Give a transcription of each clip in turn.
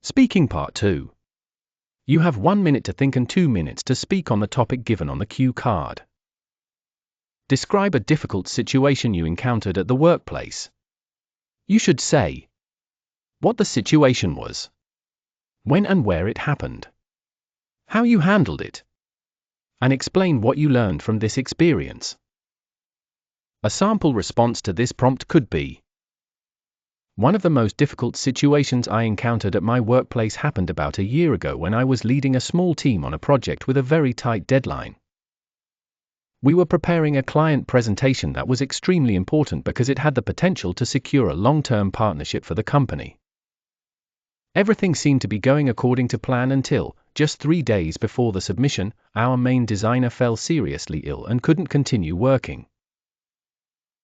Speaking Part 2. You have 1 minute to think and 2 minutes to speak on the topic given on the cue card. Describe a difficult situation you encountered at the workplace. You should say what the situation was, when and where it happened, how you handled it, and explain what you learned from this experience. A sample response to this prompt could be: one of the most difficult situations I encountered at my workplace happened about a year ago when I was leading a small team on a project with a very tight deadline. We were preparing a client presentation that was extremely important because it had the potential to secure a long-term partnership for the company. Everything seemed to be going according to plan until, just 3 days before the submission, our main designer fell seriously ill and couldn't continue working.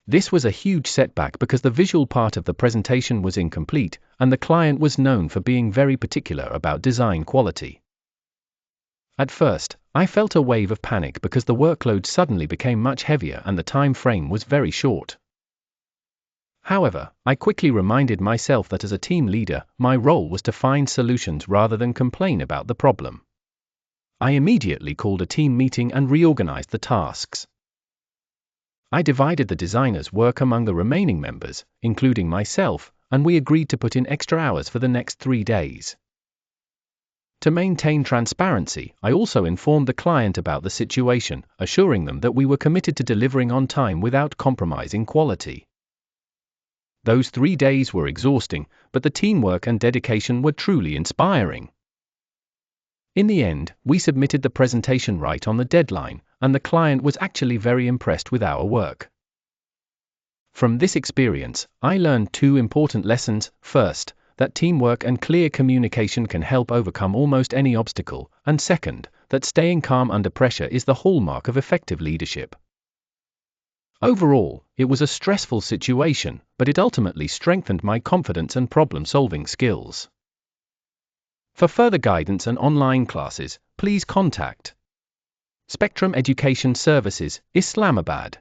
This was a huge setback because the visual part of the presentation was incomplete, and the client was known for being very particular about design quality. At first, I felt a wave of panic because the workload suddenly became much heavier and the time frame was very short. However, I quickly reminded myself that as a team leader, my role was to find solutions rather than complain about the problem. I immediately called a team meeting and reorganized the tasks. I divided the designer's work among the remaining members, including myself, and we agreed to put in extra hours for the next 3 days. To maintain transparency, I also informed the client about the situation, assuring them that we were committed to delivering on time without compromising quality. Those 3 days were exhausting, but the teamwork and dedication were truly inspiring. In the end, we submitted the presentation right on the deadline, and the client was actually very impressed with our work. From this experience, I learned 2 important lessons. First, that teamwork and clear communication can help overcome almost any obstacle, and second, that staying calm under pressure is the hallmark of effective leadership. Overall, it was a stressful situation, but it ultimately strengthened my confidence and problem-solving skills. For further guidance and online classes, please contact Spectrum Education Services, Islamabad.